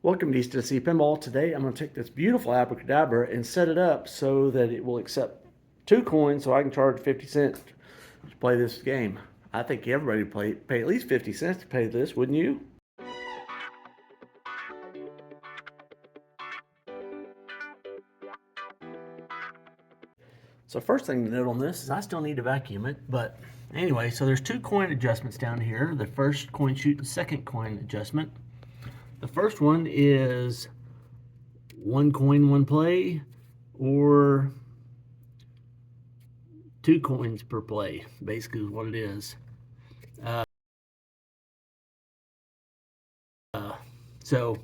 Welcome to East Tennessee Pinball. Today I'm going to take this beautiful Abra Ca Dabra and set it up so that it will accept 2 coins so I can charge 50 cents to play this game. I think everybody would pay at least 50 cents to pay this, wouldn't you? So first thing to note on this is I still need to vacuum it, but anyway, so there's 2 coin adjustments down here. The first coin shoot and second coin adjustment. The first one is 1 coin, 1 play, or 2 coins per play, basically is what it is. So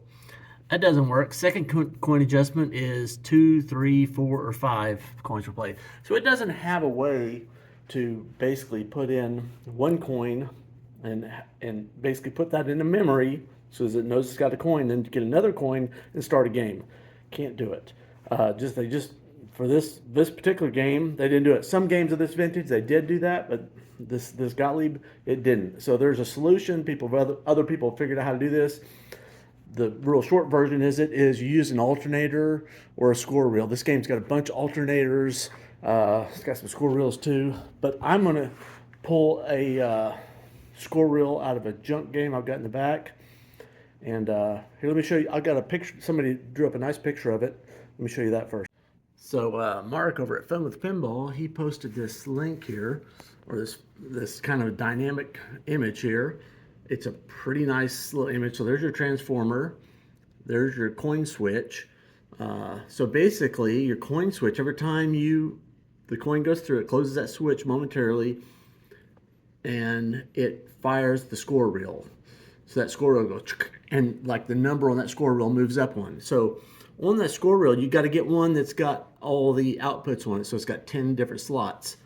that doesn't work. Second coin adjustment is 2, 3, 4, or 5 coins per play. So it doesn't have a way to basically put in 1 coin and basically put that into memory so as it knows it's got a coin, then get another coin and start a game. Can't do it. They just for this particular game, they didn't do it. Some games of this vintage they did do that, but this Gottlieb it didn't. So there's a solution. Other people figured out how to do this. The real short version is you use an alternator or a score reel. This game's got a bunch of alternators. It's got some score reels too. But I'm gonna pull a score reel out of a junk game I've got in the back. And here, let me show you. I got a picture. Somebody drew up a nice picture of it. Let me show you that first. So Mark over at Fun with Pinball, he posted this link here, or this kind of dynamic image here. It's a pretty nice little image. So there's your transformer. There's your coin switch. So basically, your coin switch, every time the coin goes through, it closes that switch momentarily, and it fires the score reel. So that score reel goes, and like the number on that score reel moves up one. So on that score reel, you got to get one that's got all the outputs on it. So it's got 10 different slots.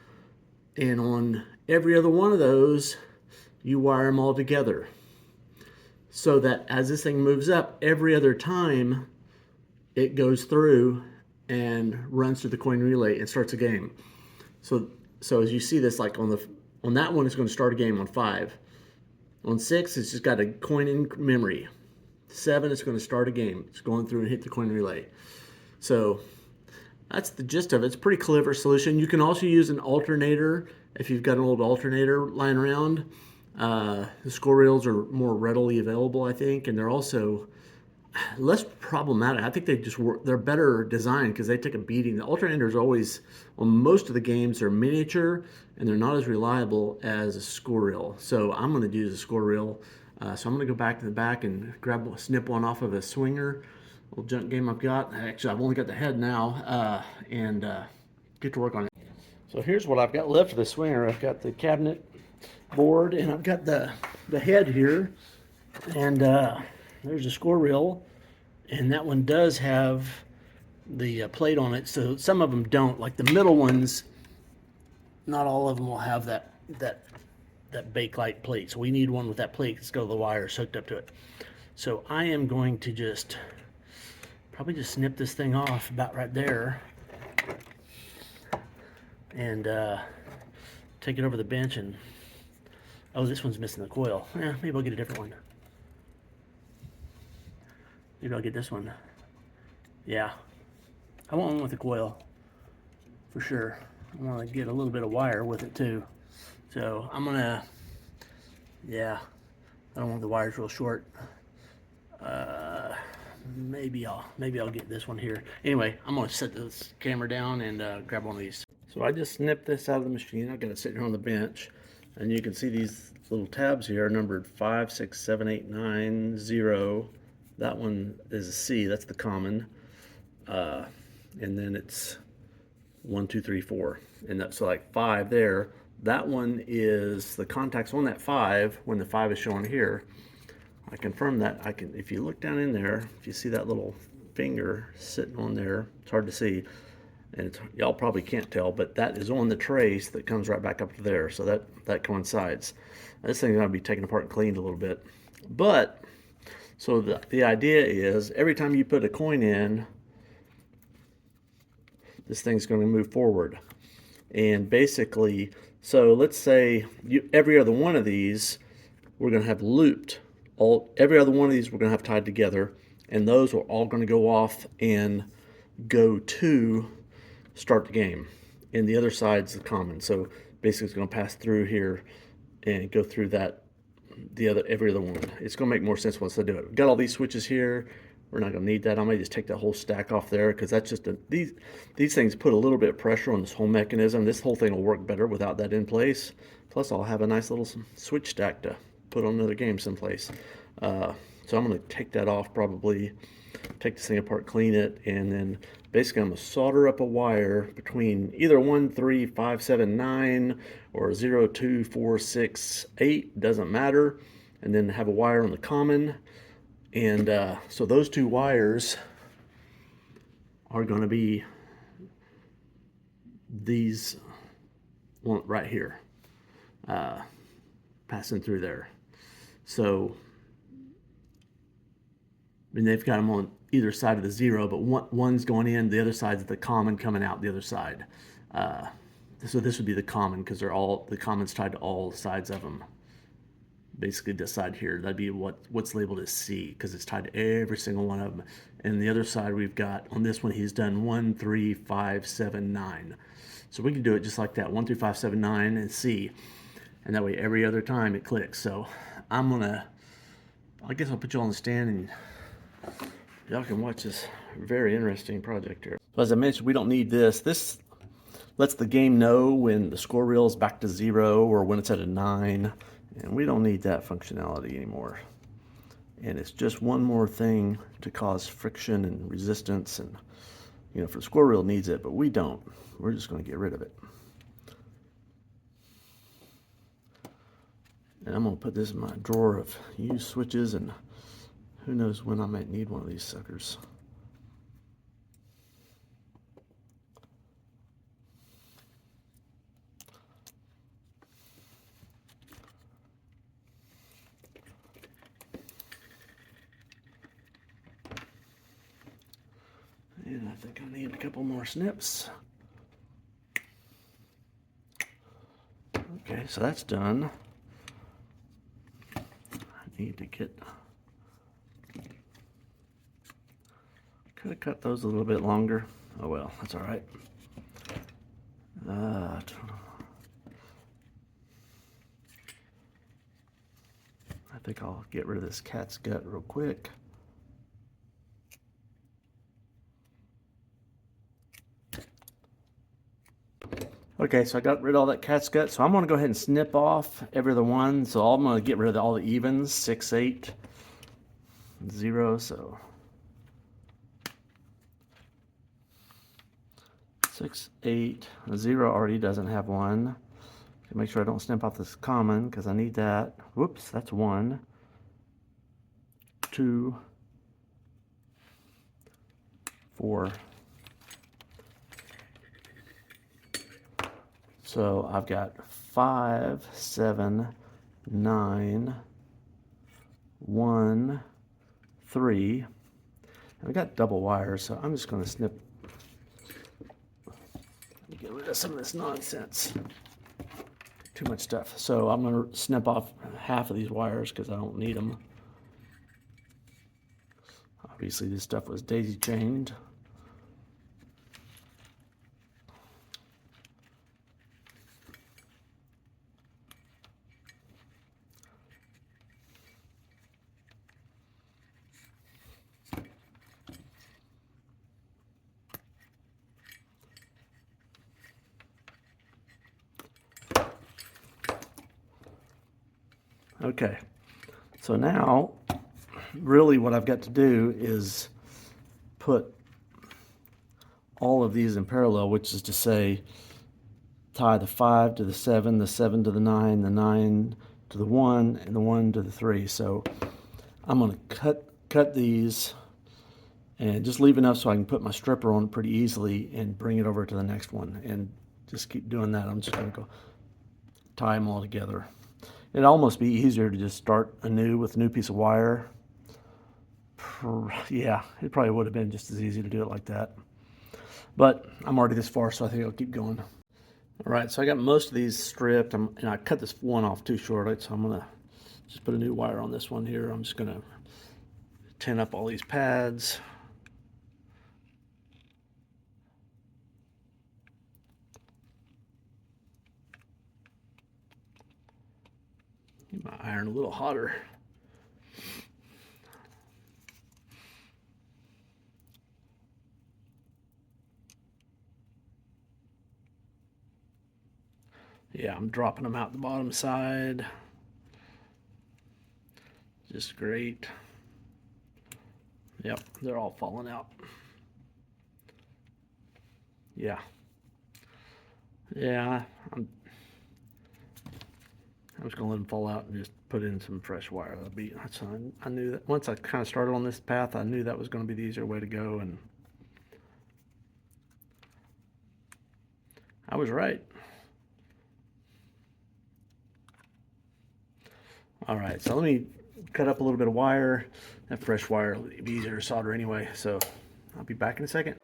And on every other one of those, you wire them all together. So that as this thing moves up, every other time it goes through and runs through the coin relay and starts a game. So as you see this, like on that one, it's going to start a game on 5. On 6, it's just got a coin in memory. 7, it's going to start a game. It's going through and hit the coin relay. So that's the gist of it. It's a pretty clever solution. You can also use an alternator if you've got an old alternator lying around. The score reels are more readily available, I think, and they're also less problematic. I think they're better designed because they take a beating. The alternators always, on most of the games, are miniature and they're not as reliable as a score reel. So I'm going to use a score reel. So I'm going to go back to the back and snip one off of a swinger, little junk game I've got. Actually, I've only got the head now, and get to work on it. So here's what I've got left of the swinger. I've got the cabinet board and I've got the head here, and there's a score reel, and that one does have the plate on it. So some of them don't, like the middle ones, not all of them will have that Bakelite plate. So we need one with that plate that's got the wires hooked up to it. So I am going to probably just snip this thing off about right there and take it over the bench. And oh, this one's missing the coil. Yeah, maybe I'll get a different one. Maybe I'll get this one. Yeah, I want one with a coil for sure. I want to get a little bit of wire with it too. So I'm gonna, yeah, I don't want the wires real short. Maybe I'll get this one here. Anyway, I'm gonna set this camera down and grab one of these. So I just snipped this out of the machine. I got it sitting here on the bench, and you can see these little tabs here numbered 5, 6, 7, 8, 9, 0. That one is a C. That's the common, and then it's 1, 2, 3, 4, and that's so like 5 there. That one is the contacts on that 5 when the 5 is shown here. I confirm that. If you look down in there, if you see that little finger sitting on there, it's hard to see, and y'all probably can't tell, but that is on the trace that comes right back up to there. So that coincides. This thing's going to be taken apart and cleaned a little bit. But so the idea is every time you put a coin in, this thing's going to move forward. And basically, so let's say every other one of these we're going to have looped. Every other one of these we're going to have tied together, and those are all going to go off and go to start the game. And the other side's the common. So basically it's going to pass through here and go through that, every other one. It's going to make more sense once I do it. We've got all these switches here. We're not going to need that. I might just take that whole stack off there, because that's just these things put a little bit of pressure on this whole mechanism. This whole thing will work better without that in place. Plus I'll have a nice little switch stack to put on another game someplace. So I'm going to take that off, probably take this thing apart, clean it, and then basically I'm going to solder up a wire between either 1, 3, 5, 7, 9 or 0, 2, 4, 6, 8, doesn't matter, and then have a wire on the common. And so those two wires are going to be these one right here, passing through there. So, and they've got them on either side of the 0, but one's going in, the other side's the common coming out the other side. So this would be the common, because the common's tied to all sides of them. Basically this side here, that'd be what's labeled as C, because it's tied to every single one of them. And the other side we've got, on this one, he's done 1, 3, 5, 7, 9. So we can do it just like that, 1 through 5, 7, 9, and C. And that way every other time it clicks. So I guess I'll put you on the stand and y'all can watch this very interesting project here. So as I mentioned, we don't need this. This lets the game know when the score reel is back to 0 or when it's at a 9. And we don't need that functionality anymore. And it's just one more thing to cause friction and resistance. And, for the score reel needs it, but we don't. We're just going to get rid of it. And I'm going to put this in my drawer of used switches, and who knows when I might need one of these suckers. And I think I need a couple more snips. Okay, so that's done. I need to could have cut those a little bit longer. Oh well, that's all right. I think I'll get rid of this cat's gut real quick. Okay, so I got rid of all that cat's gut. So I'm going to go ahead and snip off every other one. So I'm going to get rid of all the evens, 6, 8, 0. So 6, 8, 0 already doesn't have one. Make sure I don't snip off this common, because I need that. Whoops, that's 1, 2, 4. So I've got 5, 7, 9, 1, 3. And I got double wires, so I'm just going to snip. Get rid of some of this nonsense. Too much stuff. So I'm going to snip off half of these wires because I don't need them. Obviously this stuff was daisy chained. Okay, so now really what I've got to do is put all of these in parallel, which is to say tie the 5 to the 7 to the 9, the 9 to the 1, and the 1 to the 3. So I'm going to cut these and just leave enough so I can put my stripper on pretty easily and bring it over to the next one, and just keep doing that. I'm just going to go tie them all together. It'd almost be easier to just start anew with a new piece of wire. Yeah, it probably would have been just as easy to do it like that. But I'm already this far, so I think I'll keep going. All right, so I got most of these stripped, and I cut this one off too short, so I'm going to just put a new wire on this one here. I'm just going to tin up all these pads. Get my iron a little hotter. Yeah, I'm dropping them out the bottom side. Just great. Yep, they're all falling out. Yeah. Yeah, I'm just gonna let them fall out and just put in some fresh wire. I knew that once I kind of started on this path, I knew that was going to be the easier way to go, and I was right. All right, so let me cut up a little bit of wire. That fresh wire will be easier to solder anyway, so I'll be back in a second.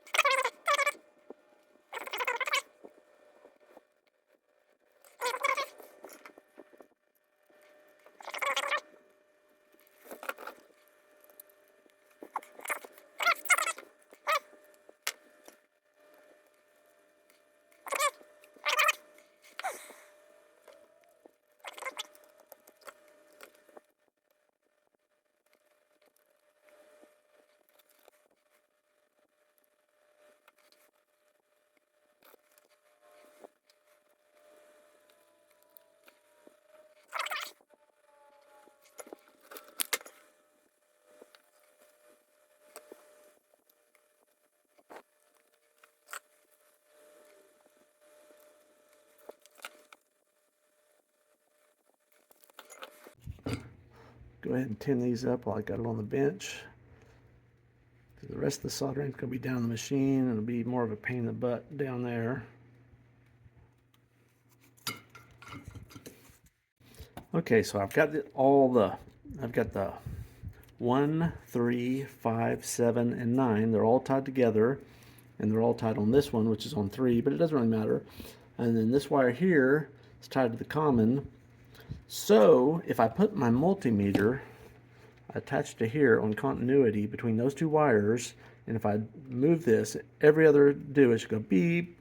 Go ahead and tin these up while I got it on the bench. The rest of the soldering is going to be down the machine. It'll be more of a pain in the butt down there. Okay, so I've got I've got the 1, 3, 5, 7, and 9. They're all tied together, and they're all tied on this one, which is on 3, but it doesn't really matter. And then this wire here is tied to the common. So if I put my multimeter attached to here on continuity between those two wires, and if I move this, every other do it should go beep.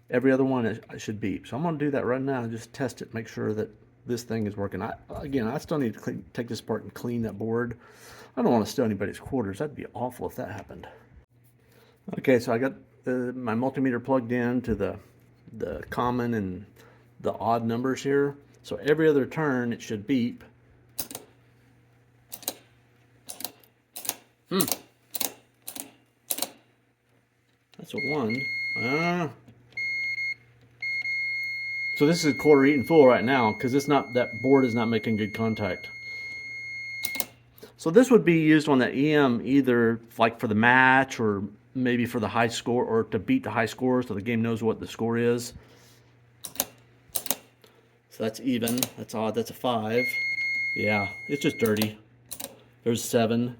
Every other one it should beep. So I'm going to do that right now and just test it, make sure that this thing is working. I still need to take this apart and clean that board. I don't want to steal anybody's quarters. That'd be awful if that happened. Okay, so I got my multimeter plugged in to the common and the odd numbers here. So every other turn it should beep. That's a 1. So this is quarter eaten full right now because that board is not making good contact. So this would be used on the EM either like for the match or maybe for the high score, or to beat the high score so the game knows what the score is. So that's even, that's odd, that's a 5. Yeah, it's just dirty. There's 7.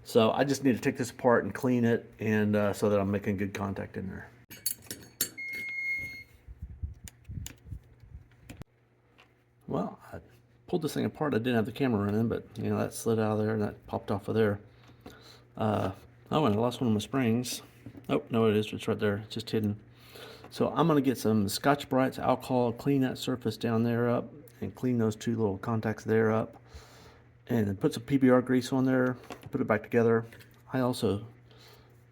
So I just need to take this apart and clean it, and so that I'm making good contact in there. Well, I pulled this thing apart. I didn't have the camera running, but you know, that slid out of there and that popped off of there. Oh, and I lost one of my springs. Oh, no, it is. It's right there. It's just hidden. So I'm going to get some Scotch-Brite's alcohol, clean that surface down there up, and clean those two little contacts there up. And then put some PBR grease on there, put it back together. I also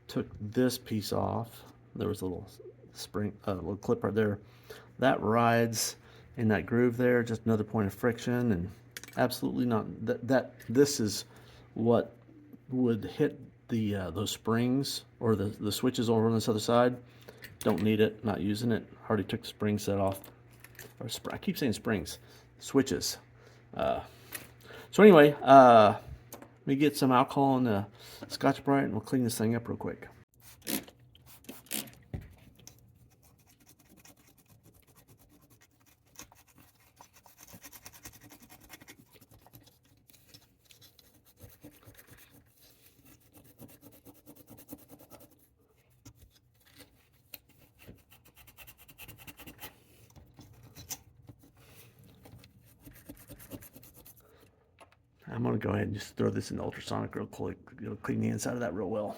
took this piece off. There was a little spring, little clip right there. That rides in that groove there, just another point of friction, and absolutely not. This is what would hit the those springs or the switches over on this other side. Don't need it, not using it. Already took the spring set off. Or I keep saying springs, switches. So anyway, let me get some alcohol and the Scotch-Brite, and we'll clean this thing up real quick. I'm going to go ahead and just throw this in ultrasonic real quick. It'll clean the inside of that real well.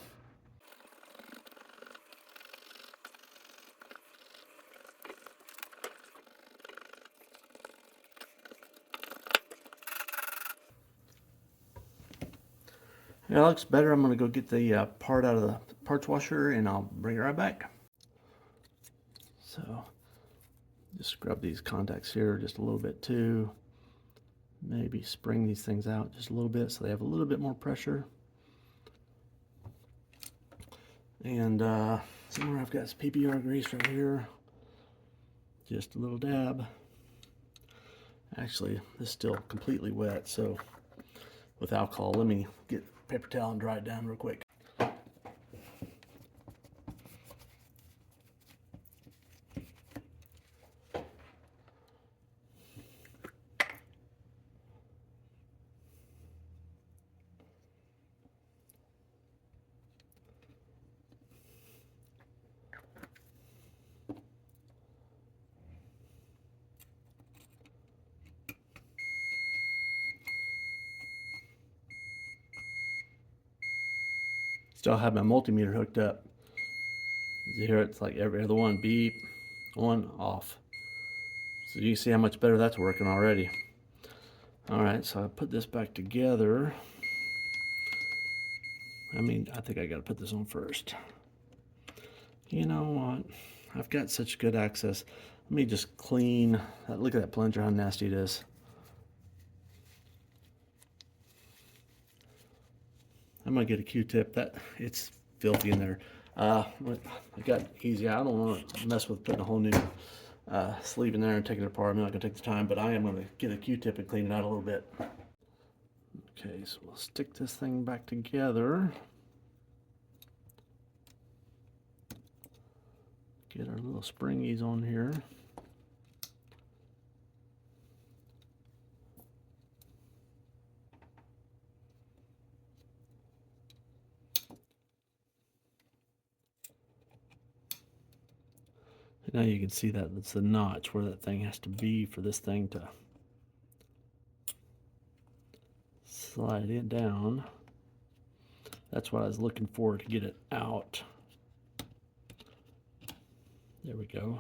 That looks better. I'm going to go get the part out of the parts washer and I'll bring it right back. So just scrub these contacts here just a little bit too. Maybe spring these things out just a little bit so they have a little bit more pressure. And somewhere I've got this PPR grease right here. Just a little dab. Actually, this is still completely wet, so with alcohol, let me get a paper towel and dry it down real quick. Still have my multimeter hooked up. You hear it's like every other one, beep, on, off. So you can see how much better that's working already. All right, so I put this back together. I think I gotta put this on first. You know what? I've got such good access. Let me just clean. Look at that plunger, how nasty it is. I'm gonna get a Q-tip. It's filthy in there. I got easy. I don't want to mess with putting a whole new sleeve in there and taking it apart. I'm not gonna take the time, but I am gonna get a Q-tip and clean it out a little bit. Okay, so we'll stick this thing back together. Get our little springies on here. Now you can see that it's the notch where that thing has to be for this thing to slide it down. That's what I was looking for to get it out. There we go.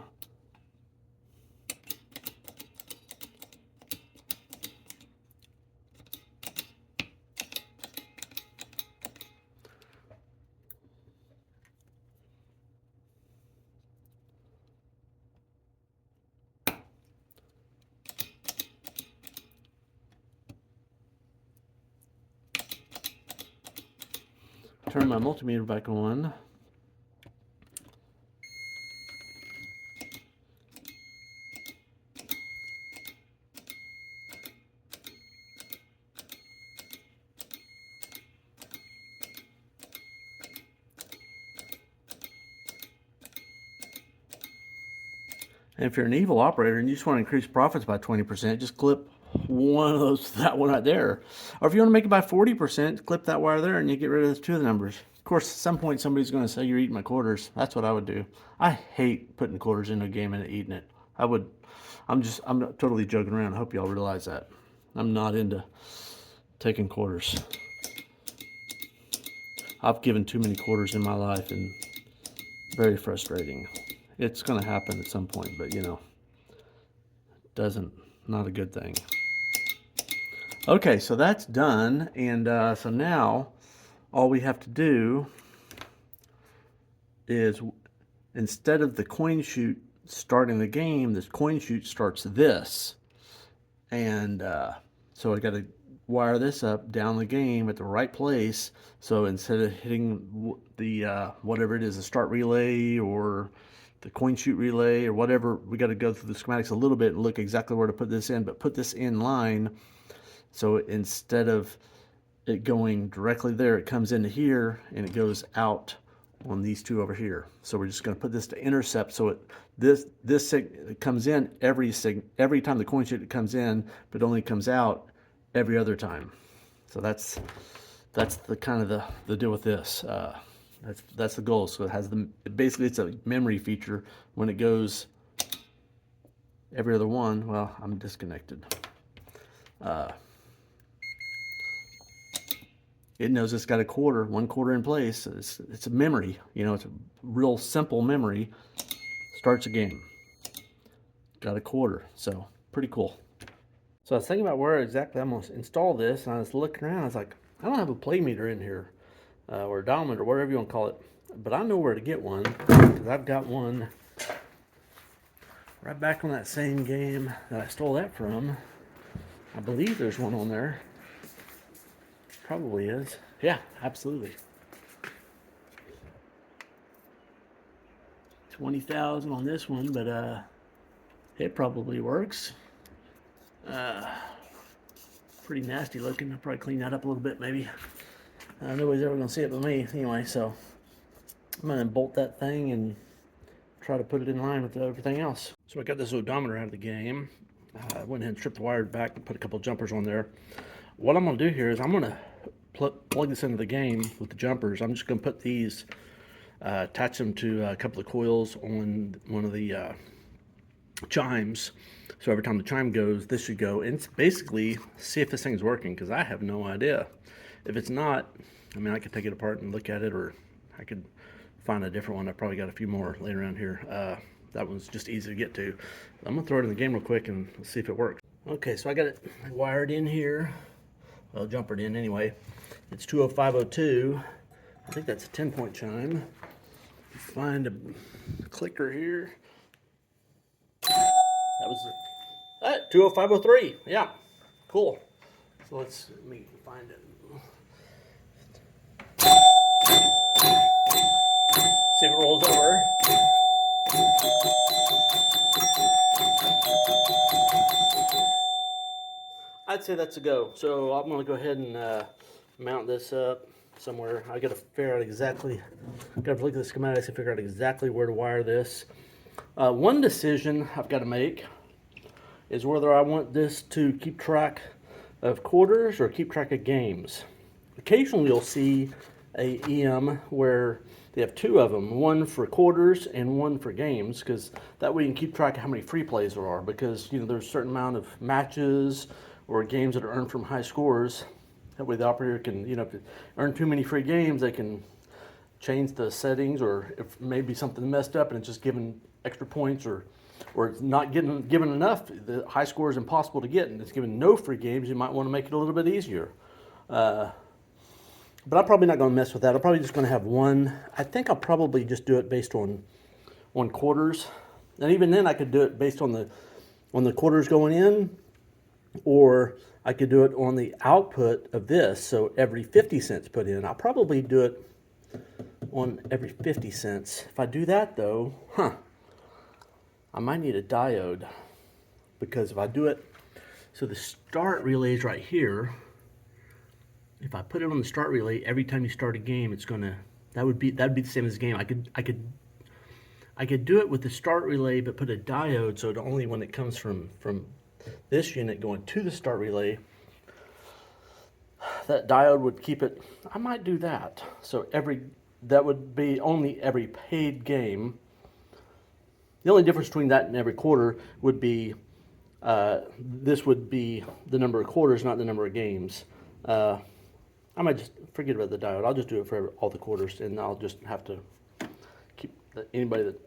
Turn my multimeter back on. And if you're an evil operator and you just want to increase profits by 20%, just clip one of those, that one right there. Or if you want to make it by 40%, clip that wire there and you get rid of the two of the numbers. Of course, at some point somebody's going to say you're eating my quarters. That's what I would do. I hate putting quarters into a game and eating it. I'm not totally joking around. I hope y'all realize that. I'm not into taking quarters. I've given too many quarters in my life and very frustrating. It's going to happen at some point, but you know, not a good thing. Okay, so that's done, and so now all we have to do is, instead of the coin chute starting the game, this coin chute starts this, and so I got to wire this up down the game at the right place. So instead of hitting the whatever it is, the start relay or the coin chute relay or whatever, we got to go through the schematics a little bit and look exactly where to put this in, but put this in line. So instead of it going directly there, it comes into here and it goes out on these two over here. So we're just going to put this to intercept, so it comes in every time the coin chute comes in, but only comes out every other time. So that's the kind of the deal with this. That's the goal. So it has basically it's a memory feature. When it goes every other one, well, I'm disconnected. it knows it's got a quarter, 1/4 in place. It's a memory, you know, it's a real simple memory. Starts a game. Got a quarter, so pretty cool. So I was thinking about where exactly I'm going to install this, and I was looking around. I was like, I don't have a play meter in here, or a diameter, whatever you want to call it, but I know where to get one, because I've got one right back on that same game that I stole that from. I believe there's one on there. Probably is. Yeah, absolutely. 20,000 on this one, but it probably works. Pretty nasty looking. I'll probably clean that up a little bit, maybe. Nobody's ever gonna see it but me, anyway. So I'm gonna bolt that thing and try to put it in line with everything else. So I got this odometer out of the game. I went ahead and stripped the wire back and put a couple jumpers on there. What I'm gonna do here is I'm gonna plug this into the game with the jumpers. I'm just gonna put these, attach them to a couple of coils on one of the chimes. So every time the chime goes, this should go, and it's basically see if this thing's working, because I have no idea. If it's not, I mean, I could take it apart and look at it, or I could find a different one. I probably got a few more laying around here. That one's just easy to get to. I'm gonna throw it in the game real quick and see if it works. Okay, so I got it wired in here. Well, jumpered in anyway. It's 20502. I think that's a 10-point chime. Find a clicker here. That was 20503. Yeah, cool. So let me find it. See if it rolls over. I'd say that's a go. So I'm gonna go ahead and mount this up somewhere. I gotta figure out exactly, gotta look at the schematics and figure out exactly where to wire this. One decision I've got to make is whether I want this to keep track of quarters or keep track of games. Occasionally you'll see a EM where they have two of them, one for quarters and one for games, because that way you can keep track of how many free plays there are, because you know there's a certain amount of matches or games that are earned from high scores. That way the operator can, you know, if you earn too many free games, they can change the settings, or if maybe something messed up and it's just giving extra points, or it's not given enough. The high score is impossible to get, and it's given no free games. You might want to make it a little bit easier. But I'm probably not going to mess with that. I'm probably just going to have one. I think I'll probably just do it based on quarters, and even then I could do it based on the quarters going in, or I could do it on the output of this. So every 50 cents put in, I'll probably do it on every 50 cents. If I do that though, I might need a diode, because if I do it, so the start relay is right here. If I put it on the start relay, every time you start a game, it's gonna, that'd be the same as the game. I could do it with the start relay, but put a diode, so it only when it comes from this unit going to the start relay, that diode would keep it. I might do that. So that would be only every paid game. The only difference between that and every quarter would be, this would be the number of quarters, not the number of games. I might just forget about the diode. I'll just do it for all the quarters, and I'll just have to keep anybody that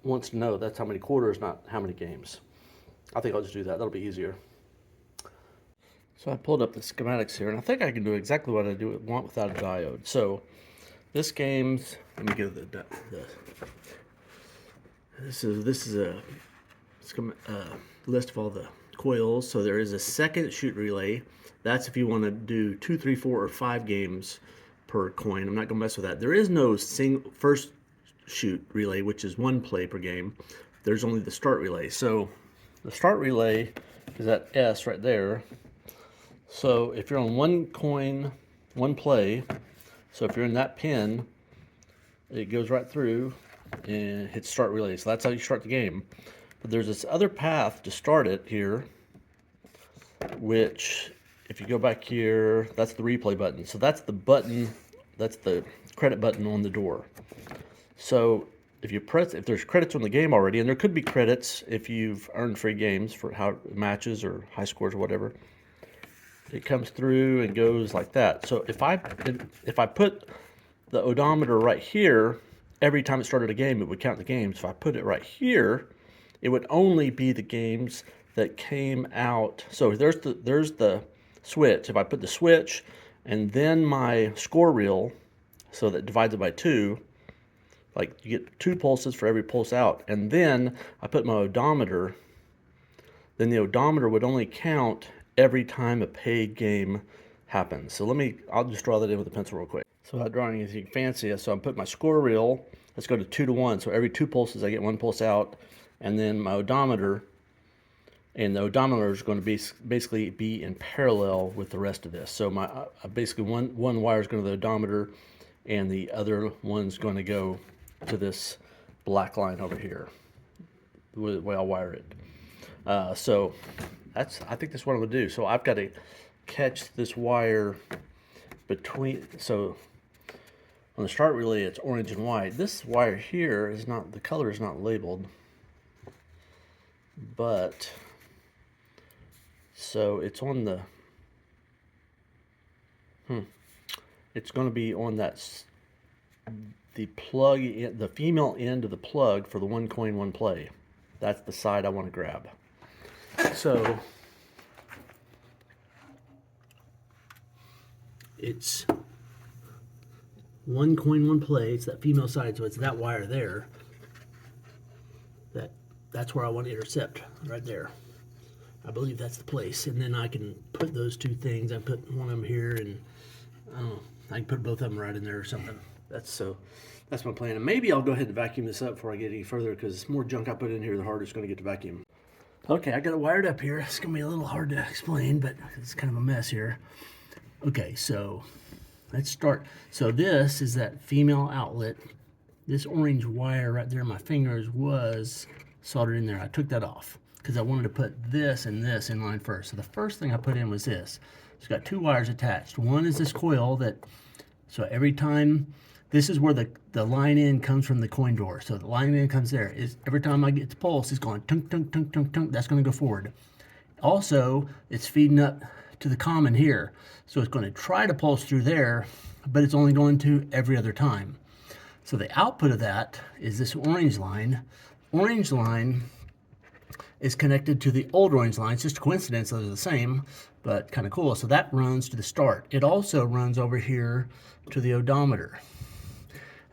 wants to know that's how many quarters, not how many games. I think I'll just do that. That'll be easier. So I pulled up the schematics here, and I think I can do exactly what I want without a diode. So this game's, let me get this is a list of all the coils. So there is a second shoot relay. That's if you want to do 2, 3, 4, or 5 games per coin. I'm not going to mess with that. There is no first shoot relay, which is 1 play per game. There's only the start relay. So the start relay is that S right there. So if you're on 1 coin, 1 play, so if you're in that pin, it goes right through and hits start relay. So that's how you start the game. But there's this other path to start it here, which if you go back here, that's the replay button. So that's the button, that's the credit button on the door. So if there's credits on the game already, and there could be credits if you've earned free games for matches or high scores or whatever. it comes through and goes like that. So if I put the odometer right here, every time it started a game, it would count the games. If I put it right here, it would only be the games that came out. So there's the switch. If I put the switch and then my score reel, so that divides it by 2, like you get 2 pulses for every pulse out, and then I put my odometer, then the odometer would only count every time a paid game happens. So I'll just draw that in with a pencil real quick. So without drawing anything fancy, so I'm putting my score reel, let's go to 2 to 1. So every 2 pulses I get 1 pulse out, and then my odometer, and the odometer is going to basically be in parallel with the rest of this. So my basically one wire is going to the odometer, and the other one's going to go to this black line over here, the way I'll wire it. So I think that's what I'm going to do. So I've got to catch this wire between, so on the start relay it's orange and white. This wire here is not, the color is not labeled, but so it's on the, it's going to be on that, the plug, the female end of the plug for the 1 coin 1 play. That's the side I want to grab. So it's 1 coin 1 play. It's that female side, so it's that wire there. That's where I want to intercept, right there. I believe that's the place, and then I can put those 2 things. I put one of them here, and I don't know, I can put both of them right in there or something. That's my plan. And maybe I'll go ahead and vacuum this up before I get any further, because the more junk I put in here, the harder it's going to get to vacuum. Okay, I got it wired up here. It's going to be a little hard to explain, but it's kind of a mess here. Okay, so let's start. So this is that female outlet. This orange wire right there in my fingers was soldered in there. I took that off because I wanted to put this and this in line first. So the first thing I put in was this. It's got 2 wires attached. One is this coil that, so every time, this is where the line in comes from the coin drawer. So the line in comes there. Every time I get the pulse, it's going tunk, tunk, tunk, tunk, tunk. That's going to go forward. Also, it's feeding up to the common here. So it's going to try to pulse through there, but it's only going to every other time. So the output of that is this orange line. Orange line is connected to the old orange line. It's just a coincidence those are the same, but kind of cool. So that runs to the start. It also runs over here to the odometer.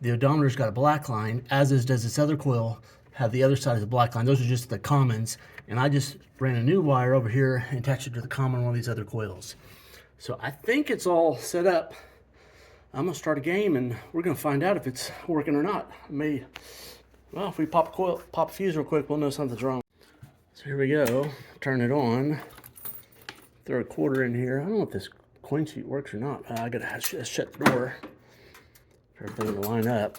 The odometer's got a black line, as does this other coil, have the other side as a black line. Those are just the commons, and I just ran a new wire over here and attached it to the common one of these other coils. So I think it's all set up. I'm gonna start a game and we're gonna find out if it's working or not. Well, if we pop a fuse real quick, we'll know something's wrong. So here we go, turn it on, throw a quarter in here. I don't know if this coin sheet works or not. I gotta shut the door for everything to line up.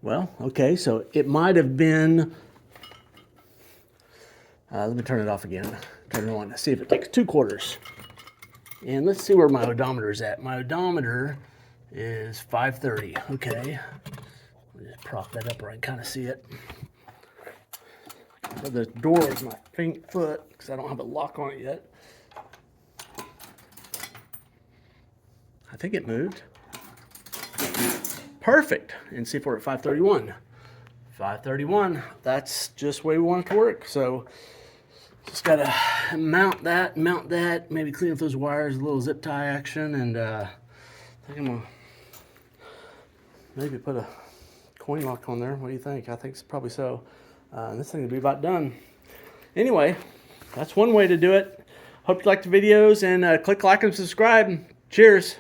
Well, okay, so it might have been, let me turn it off again. Turn it on, see if it takes 2 quarters. And let's see where my odometer is at. My odometer is 530. Okay, I'll just prop that up where I can kind of see it. So the door is my foot because I don't have a lock on it yet. I think it moved. Perfect. And see if we're at 531. 531. That's just the way we want it to work. So just gotta mount that, maybe clean up those wires, a little zip tie action, and I think I'm gonna maybe put a coin lock on there. What do you think? I think it's probably so. And this thing will be about done. Anyway, that's one way to do it. Hope you liked the videos, and click like and subscribe. Cheers.